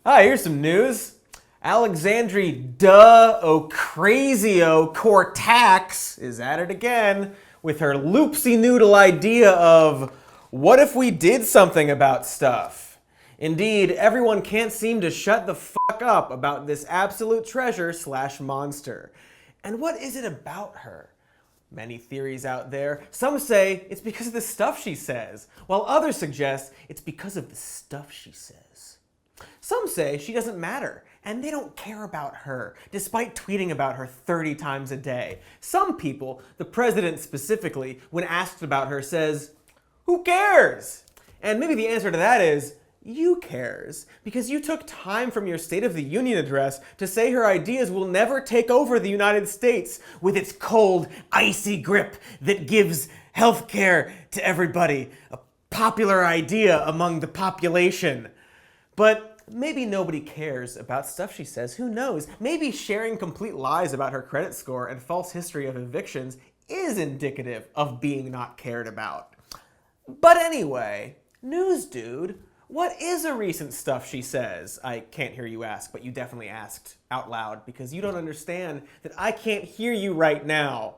Hi, here's some news. Alexandria Ocasio Cortez is at it again with her loopsy-noodle idea of what if we did something about stuff? Indeed, everyone can't seem to shut the fuck up about this absolute treasure slash monster. And what is it about her? Many theories out there. Some say it's because of the stuff she says, while others suggest it's because of the stuff she says. Some say she doesn't matter, and they don't care about her, despite tweeting about her 30 times a day. Some people, the president specifically, when asked about her, says, "Who cares?" And maybe the answer to that is, you cares, because you took time from your State of the Union address to say her ideas will never take over the United States with its cold, icy grip that gives health care to everybody, a popular idea among the population. But maybe nobody cares about stuff she says. Who knows? Maybe sharing complete lies about her credit score and false history of evictions is indicative of being not cared about. But anyway, news dude, what is a recent stuff she says? I can't hear you ask, but you definitely asked out loud because you don't understand that I can't hear you right now.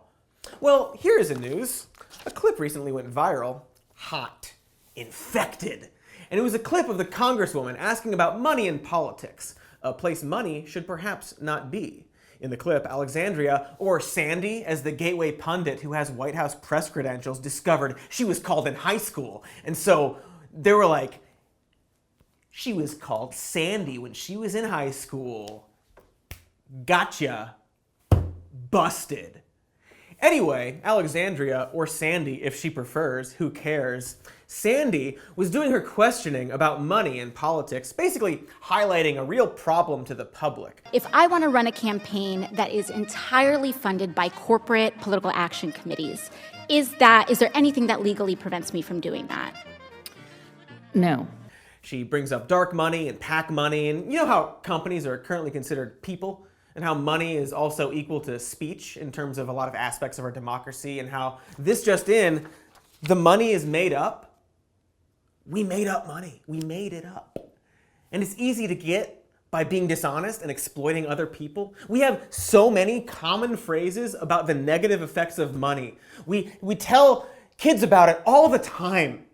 Well, here's the news. A clip recently went viral. Hot. Infected. And it was a clip of the congresswoman asking about money in politics, a place money should perhaps not be. In the clip, Alexandria, or Sandy, as the gateway pundit who has White House press credentials, discovered she was called in high school. And so they were like, she was called Sandy when she was in high school. Gotcha. Busted. Anyway, Alexandria, or Sandy if she prefers, who cares, Sandy was doing her questioning about money and politics, basically highlighting a real problem to the public. If I want to run a campaign that is entirely funded by corporate political action committees, is there anything that legally prevents me from doing that? No. She brings up dark money and PAC money, and you know how companies are currently considered people? And how money is also equal to speech in terms of a lot of aspects of our democracy, and how this just in, the money is made up. We made up money. We made it up. And it's easy to get by being dishonest and exploiting other people. We have so many common phrases about the negative effects of money. We tell kids about it all the time.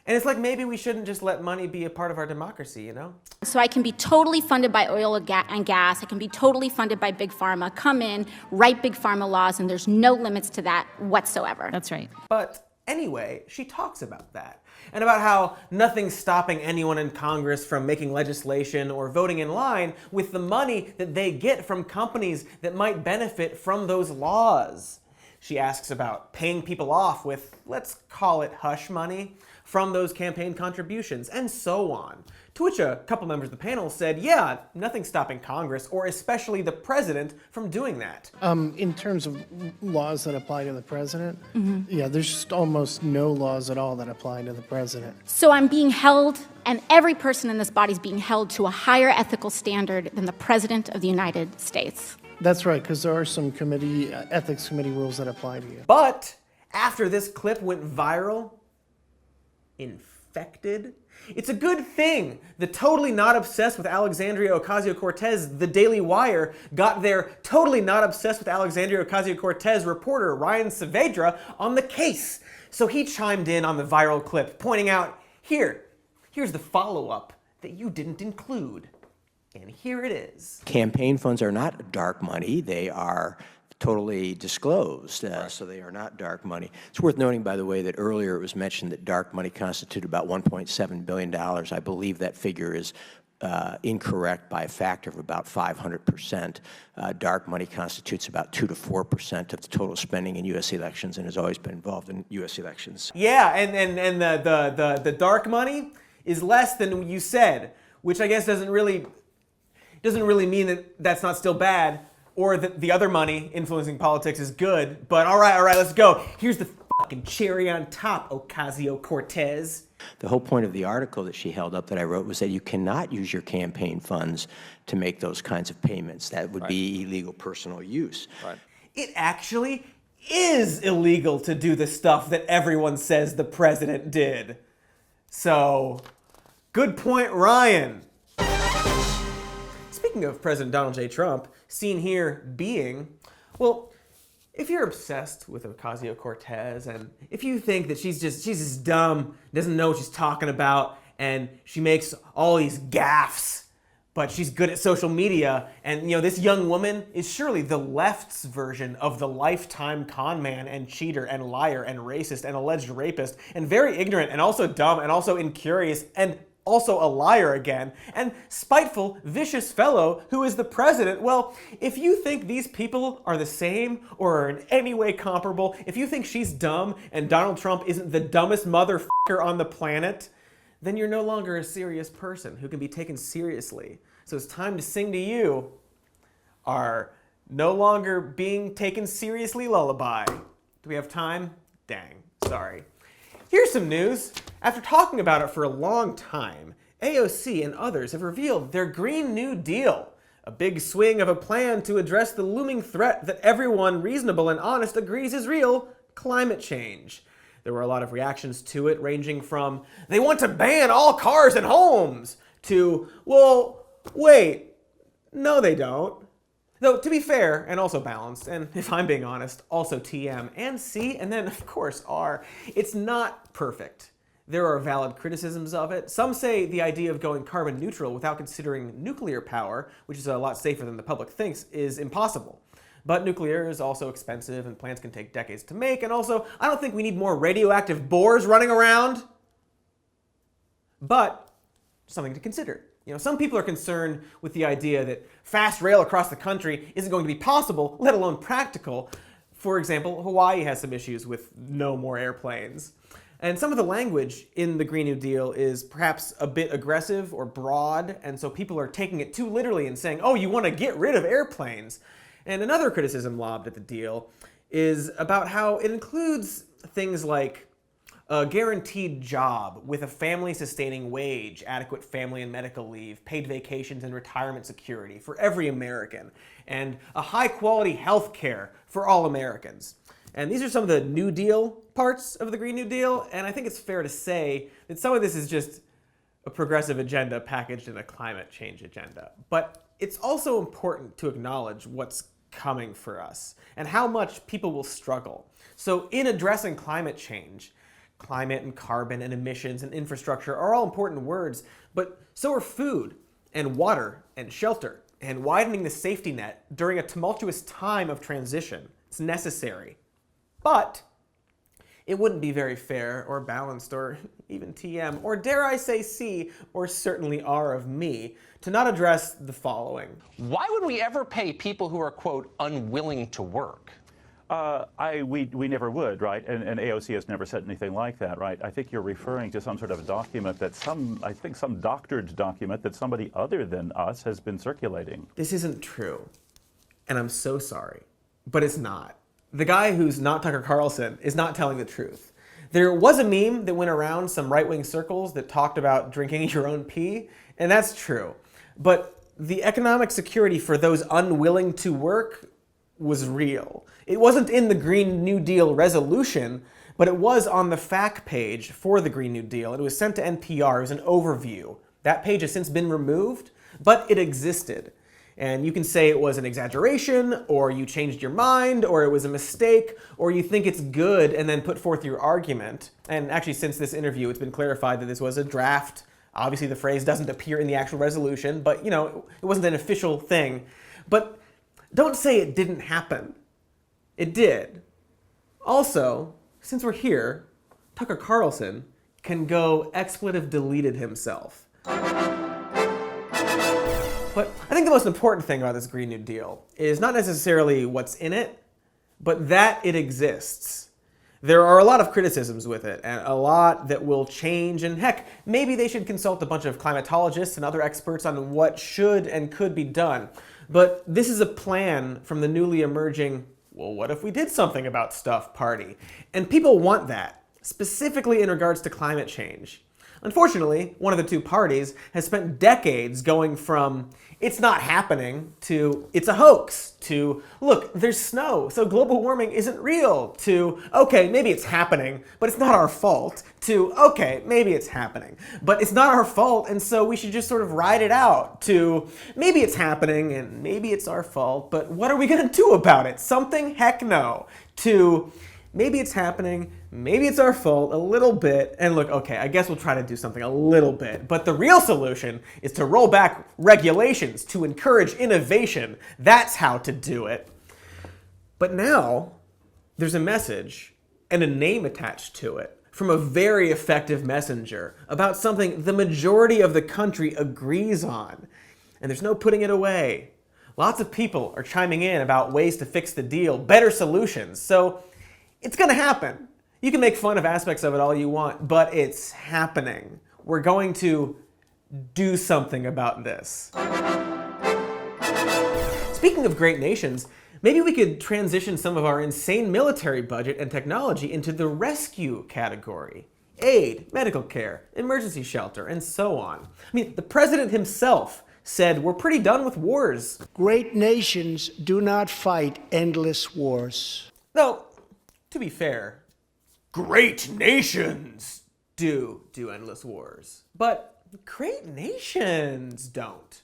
And it's like maybe we shouldn't just let money be a part of our democracy, you know? So I can be totally funded by oil and gas. I can be totally funded by Big Pharma. Come in, write Big Pharma laws, and there's no limits to that whatsoever. That's right. But anyway, she talks about that. And about how nothing's stopping anyone in Congress from making legislation or voting in line with the money that they get from companies that might benefit from those laws. She asks about paying people off with, let's call it hush money, from those campaign contributions, and so on. To which a couple members of the panel said, yeah, nothing's stopping Congress, or especially the president, from doing that. In terms of laws that apply to the president, yeah, there's just almost no laws at all that apply to the president. So I'm being held, and every person in this body is being held to a higher ethical standard than the President of the United States. That's right, because there are some ethics committee rules that apply to you. But after this clip went viral, infected, it's a good thing the totally not obsessed with Alexandria Ocasio Cortez, the Daily Wire, got their totally not obsessed with Alexandria Ocasio Cortez reporter Ryan Saavedra on the case. So he chimed in on the viral clip, pointing out, here's the follow-up that you didn't include. And here it is. Campaign funds are not dark money. They are totally disclosed, so they are not dark money. It's worth noting, by the way, that earlier it was mentioned that dark money constituted about $1.7 billion. I believe that figure is incorrect by a factor of about 500%. Dark money constitutes about 2 to 4% of the total spending in U.S. elections and has always been involved in U.S. elections. Yeah, and the dark money is less than you said, which I guess doesn't really mean that that's not still bad, or that the other money influencing politics is good. But all right, let's go. Here's the fucking cherry on top, Ocasio Cortez. The whole point of the article that she held up that I wrote was that you cannot use your campaign funds to make those kinds of payments. That would be illegal personal use. Right. It actually is illegal to do the stuff that everyone says the president did. So, good point, Ryan. Speaking of President Donald J. Trump, seen here being, well, if you're obsessed with Ocasio Cortez, and if you think that she's just dumb, doesn't know what she's talking about, and she makes all these gaffes, but she's good at social media, and this young woman is surely the left's version of the lifetime con man and cheater and liar and racist and alleged rapist, and very ignorant and also dumb and also incurious and also a liar again, and spiteful, vicious fellow who is the president. Well, if you think these people are the same or are in any way comparable, if you think she's dumb and Donald Trump isn't the dumbest motherfucker on the planet, then you're no longer a serious person who can be taken seriously. So it's time to sing to you our no longer being taken seriously lullaby. Do we have time? Dang, sorry. Here's some news. After talking about it for a long time, AOC and others have revealed their Green New Deal, a big swing of a plan to address the looming threat that everyone reasonable and honest agrees is real, climate change. There were a lot of reactions to it, ranging from, they want to ban all cars and homes, to, well, wait, no they don't. Though, to be fair, and also balanced, and if I'm being honest, also TM and C, and then, of course, R, it's not perfect. There are valid criticisms of it. Some say the idea of going carbon neutral without considering nuclear power, which is a lot safer than the public thinks, is impossible. But nuclear is also expensive, and plants can take decades to make, and also, I don't think we need more radioactive boars running around. But, something to consider. Some people are concerned with the idea that fast rail across the country isn't going to be possible, let alone practical. For example, Hawaii has some issues with no more airplanes. And some of the language in the Green New Deal is perhaps a bit aggressive or broad, and so people are taking it too literally and saying, oh, you want to get rid of airplanes. And another criticism lobbed at the deal is about how it includes things like a guaranteed job with a family-sustaining wage, adequate family and medical leave, paid vacations and retirement security for every American, and a high-quality health care for all Americans. And these are some of the New Deal parts of the Green New Deal, and I think it's fair to say that some of this is just a progressive agenda packaged in a climate change agenda. But it's also important to acknowledge what's coming for us and how much people will struggle. So in addressing climate change, climate and carbon and emissions and infrastructure are all important words, but so are food and water and shelter and widening the safety net during a tumultuous time of transition. It's necessary. But it wouldn't be very fair or balanced or even TM, or dare I say C, or certainly R of me, to not address the following. Why would we ever pay people who are, quote, unwilling to work? We never would, right? And AOC has never said anything like that, right? I think you're referring to some sort of document that some doctored document that somebody other than us has been circulating. This isn't true, and I'm so sorry, but it's not. The guy who's not Tucker Carlson is not telling the truth. There was a meme that went around some right-wing circles that talked about drinking your own pee, and that's true. But the economic security for those unwilling to work was real. It wasn't in the Green New Deal resolution, but it was on the fact page for the Green New Deal. It was sent to NPR. It was an overview. That page has since been removed, but it existed. And you can say it was an exaggeration, or you changed your mind, or it was a mistake, or you think it's good and then put forth your argument. And actually, since this interview, it's been clarified that this was a draft. Obviously, the phrase doesn't appear in the actual resolution, but it wasn't an official thing. But don't say it didn't happen. It did. Also, since we're here, Tucker Carlson can go expletive deleted himself. But I think the most important thing about this Green New Deal is not necessarily what's in it, but that it exists. There are a lot of criticisms with it, and a lot that will change, and heck, maybe they should consult a bunch of climatologists and other experts on what should and could be done. But this is a plan from the newly emerging, well, what if we did something about stuff party? And people want that, specifically in regards to climate change. Unfortunately, one of the two parties has spent decades going from it's not happening to it's a hoax to look, there's snow, so global warming isn't real to okay, maybe it's happening, but it's not our fault to okay, maybe it's happening, but it's not our fault and so we should just sort of ride it out to maybe it's happening and maybe it's our fault, but what are we going to do about it? Something? Heck no. To maybe it's happening, maybe it's our fault a little bit, and look, okay, I guess we'll try to do something a little bit. But the real solution is to roll back regulations to encourage innovation. That's how to do it. But now, there's a message and a name attached to it from a very effective messenger about something the majority of the country agrees on. And there's no putting it away. Lots of people are chiming in about ways to fix the deal, better solutions. So it's going to happen. You can make fun of aspects of it all you want, but it's happening. We're going to do something about this. Speaking of great nations, maybe we could transition some of our insane military budget and technology into the rescue category. Aid, medical care, emergency shelter, and so on. I mean, the president himself said we're pretty done with wars. Great nations do not fight endless wars. Though, to be fair, great nations do endless wars. But great nations don't.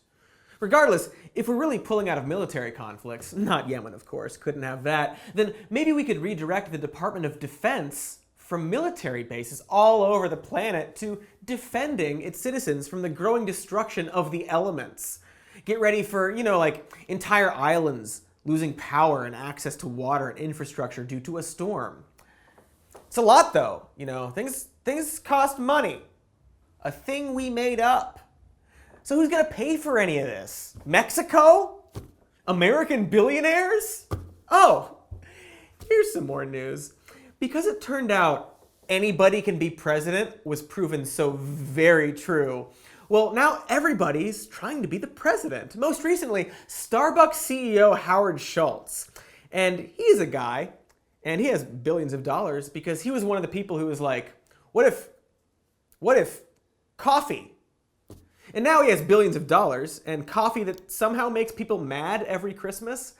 Regardless, if we're really pulling out of military conflicts, not Yemen of course, couldn't have that, then maybe we could redirect the Department of Defense from military bases all over the planet to defending its citizens from the growing destruction of the elements. Get ready for, like entire islands losing power and access to water and infrastructure due to a storm. It's a lot though, things cost money. A thing we made up. So who's gonna pay for any of this? Mexico? American billionaires? Oh, here's some more news. Because it turned out anybody can be president was proven so very true. Well, now everybody's trying to be the president. Most recently, Starbucks CEO Howard Schultz. And he's a guy, and he has billions of dollars because he was one of the people who was like, what if coffee? And now he has billions of dollars and coffee that somehow makes people mad every Christmas.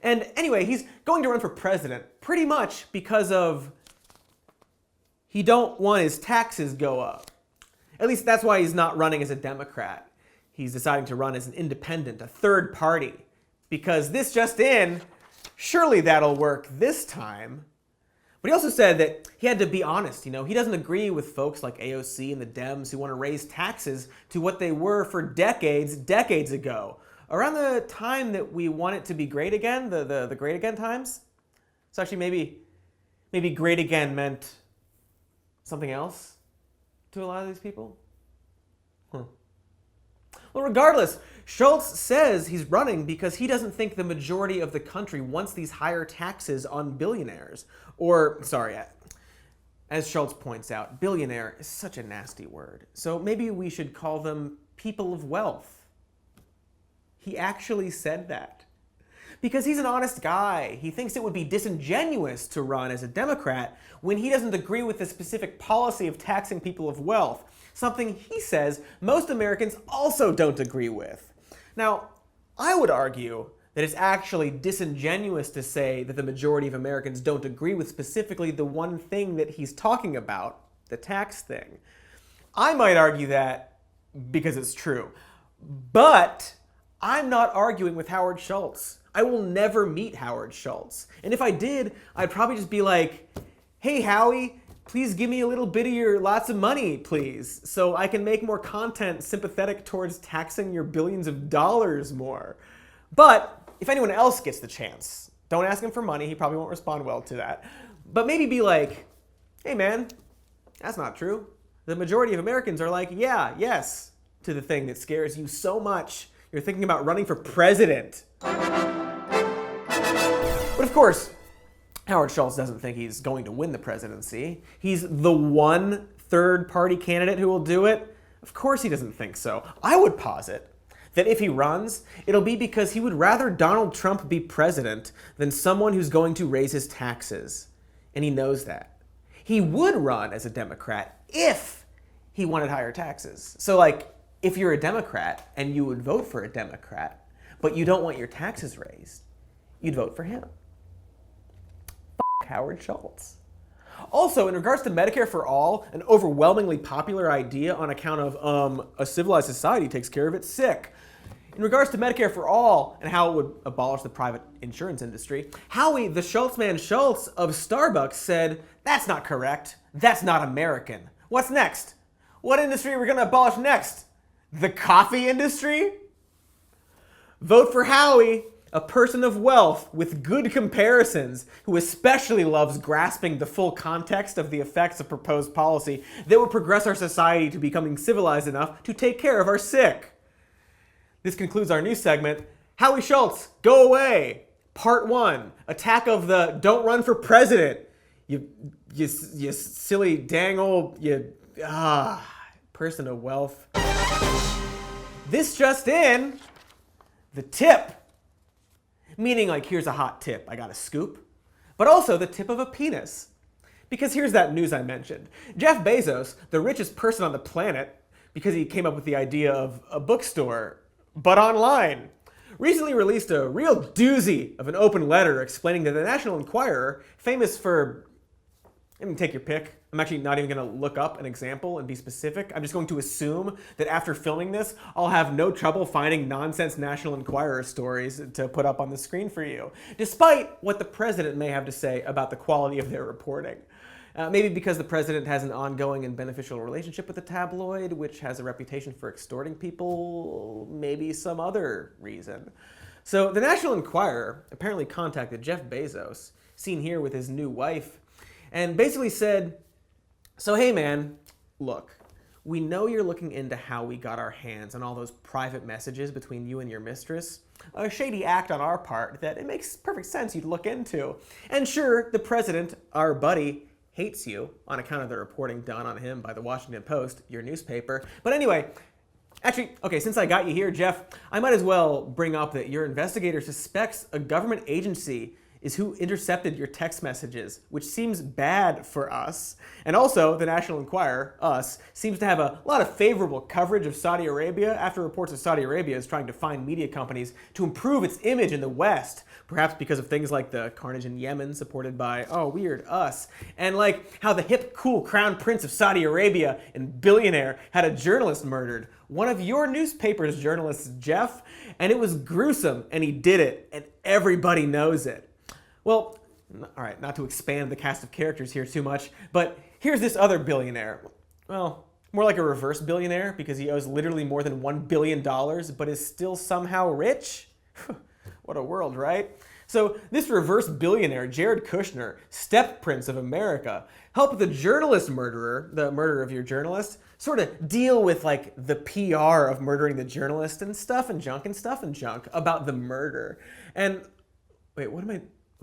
And anyway, he's going to run for president pretty much because of he don't want his taxes go up. At least that's why he's not running as a Democrat. He's deciding to run as an independent, a third party. Because this just in, surely that'll work this time. But he also said that he had to be honest, he doesn't agree with folks like AOC and the Dems who want to raise taxes to what they were for decades ago. Around the time that we want it to be great again, the great again times. So actually maybe great again meant something else to a lot of these people. Well, regardless, Schultz says he's running because he doesn't think the majority of the country wants these higher taxes on billionaires. Or, sorry, as Schultz points out, billionaire is such a nasty word. So maybe we should call them people of wealth. He actually said that. Because he's an honest guy. He thinks it would be disingenuous to run as a Democrat when he doesn't agree with the specific policy of taxing people of wealth, something he says most Americans also don't agree with. Now, I would argue that it's actually disingenuous to say that the majority of Americans don't agree with specifically the one thing that he's talking about, the tax thing. I might argue that because it's true. But I'm not arguing with Howard Schultz. I will never meet Howard Schultz. And if I did, I'd probably just be like, hey, Howie, please give me a little bit of your lots of money, please, so I can make more content sympathetic towards taxing your billions of dollars more. But if anyone else gets the chance, don't ask him for money. He probably won't respond well to that. But maybe be like, hey, man, that's not true. The majority of Americans are like, yeah, yes, to the thing that scares you so much. You're thinking about running for president. But of course, Howard Schultz doesn't think he's going to win the presidency. He's the one third-party candidate who will do it. Of course he doesn't think so. I would posit that if he runs, it'll be because he would rather Donald Trump be president than someone who's going to raise his taxes. And he knows that. He would run as a Democrat if he wanted higher taxes. So like, if you're a Democrat and you would vote for a Democrat, but you don't want your taxes raised, you'd vote for him. Howard Schultz. Also, in regards to Medicare for All, an overwhelmingly popular idea on account of a civilized society takes care of its sick. In regards to Medicare for All and how it would abolish the private insurance industry, Howie, the Schultz man Schultz of Starbucks, said, "That's not correct. That's not American. What's next? What industry are we going to abolish next? The coffee industry?" Vote for Howie, a person of wealth with good comparisons, who especially loves grasping the full context of the effects of proposed policy that would progress our society to becoming civilized enough to take care of our sick. This concludes our news segment. Howie Schultz, go away. Part 1, attack of the don't run for president. You silly dang old, person of wealth. This just in, the tip. Meaning like, here's a hot tip, I got a scoop. But also the tip of a penis. Because here's that news I mentioned. Jeff Bezos, the richest person on the planet, because he came up with the idea of a bookstore, but online, recently released a real doozy of an open letter explaining that the National Enquirer, famous for, take your pick. I'm actually not even going to look up an example and be specific. I'm just going to assume that after filming this, I'll have no trouble finding nonsense National Enquirer stories to put up on the screen for you, despite what the president may have to say about the quality of their reporting. Maybe because the president has an ongoing and beneficial relationship with the tabloid, which has a reputation for extorting people, maybe some other reason. So the National Enquirer apparently contacted Jeff Bezos, seen here with his new wife, and basically said, "So hey man, look, we know you're looking into how we got our hands on all those private messages between you and your mistress. A shady act on our part that it makes perfect sense you'd look into. And sure, the president, our buddy, hates you on account of the reporting done on him by the Washington Post, your newspaper. But anyway, actually, okay, since I got you here, Jeff, I might as well bring up that your investigator suspects a government agency is who intercepted your text messages, which seems bad for us. And also, the National Enquirer, us, seems to have a lot of favorable coverage of Saudi Arabia after reports of Saudi Arabia is trying to find media companies to improve its image in the West, perhaps because of things like the carnage in Yemen supported by, oh weird, us, and like how the hip, cool crown prince of Saudi Arabia and billionaire had a journalist murdered, one of your newspaper's journalists, Jeff, and it was gruesome, and he did it, and everybody knows it. Well, all right, not to expand the cast of characters here too much, but here's this other billionaire. Well, more like a reverse billionaire because he owes literally more than $1 billion, but is still somehow rich? What a world, right? So this reverse billionaire, Jared Kushner, step prince of America, helped the journalist murderer, the murderer of your journalist, sort of deal with like the PR of murdering the journalist and stuff and junk about the murder. And wait, what am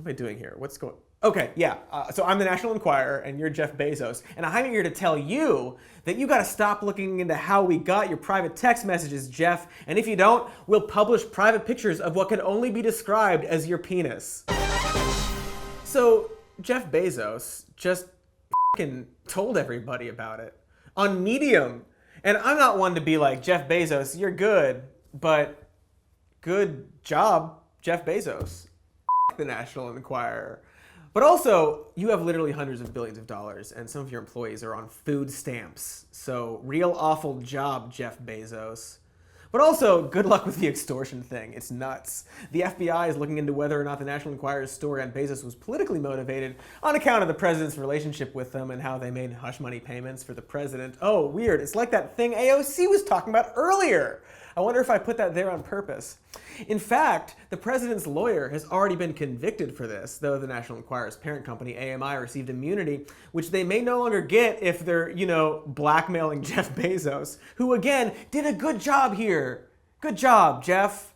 I doing here? What's going on? Okay, yeah, so I'm the National Enquirer and you're Jeff Bezos, and I'm here to tell you that you gotta stop looking into how we got your private text messages, Jeff, and if you don't, we'll publish private pictures of what can only be described as your penis. So, Jeff Bezos just f***ing told everybody about it on Medium, and I'm not one to be like, Jeff Bezos, you're good, but good job, Jeff Bezos. The National Enquirer. But also, you have literally hundreds of billions of dollars, and some of your employees are on food stamps. So, real awful job, Jeff Bezos. But also, good luck with the extortion thing. It's nuts. The FBI is looking into whether or not the National Enquirer's story on Bezos was politically motivated on account of the president's relationship with them and how they made hush money payments for the president. Oh, weird. It's like that thing AOC was talking about earlier. I wonder if I put that there on purpose. In fact, the president's lawyer has already been convicted for this, though the National Enquirer's parent company, AMI, received immunity, which they may no longer get if they're, blackmailing Jeff Bezos, who, again, did a good job here. Good job, Jeff.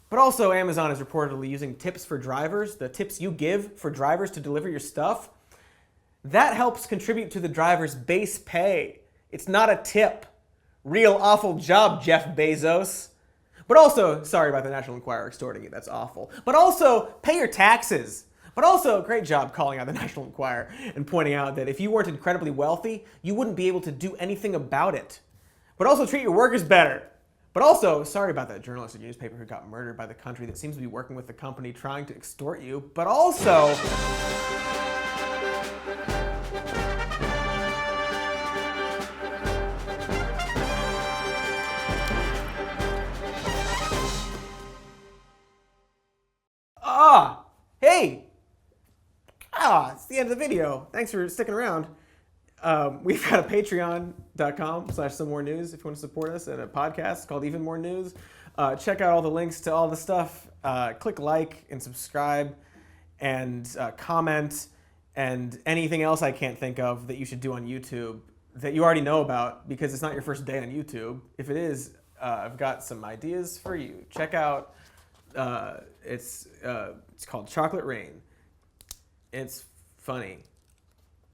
But also, Amazon is reportedly using tips for drivers, the tips you give for drivers to deliver your stuff. That helps contribute to the driver's base pay. It's not a tip. Real awful job, Jeff Bezos. But also, sorry about the National Enquirer extorting you, that's awful. But also, pay your taxes. But also, great job calling out the National Enquirer and pointing out that if you weren't incredibly wealthy, you wouldn't be able to do anything about it. But also treat your workers better. But also, sorry about that journalist at newspaper who got murdered by the country that seems to be working with the company trying to extort you. But also... Hey! It's the end of the video. Thanks for sticking around. We've got a patreon.com/somemore news if you want to support us, and a podcast called Even More News. Check out all the links to all the stuff. Click like and subscribe and comment and anything else I can't think of that you should do on YouTube that you already know about because it's not your first day on YouTube. If it is, I've got some ideas for you. Check out, it's called Chocolate Rain. It's funny.